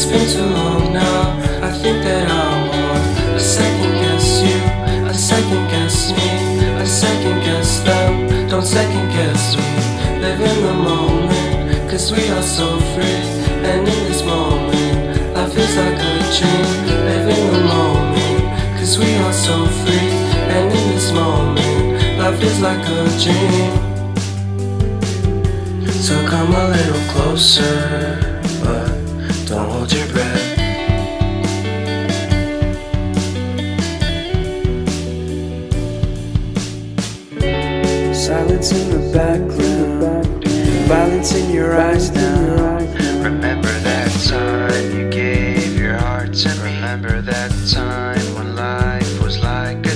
It's been too long now, I think that I want a second guess you, a second guess me, a second guess them. Don't second guess me, live in the moment, cause we are so free. And in this moment, life is like a dream. Live in the moment, cause we are so free. And in this moment, life is like a dream. So come a little closer, but don't hold your breath. Silence in the background, violence in your eyes now. Remember that time you gave your heart to me. Remember that time when life was like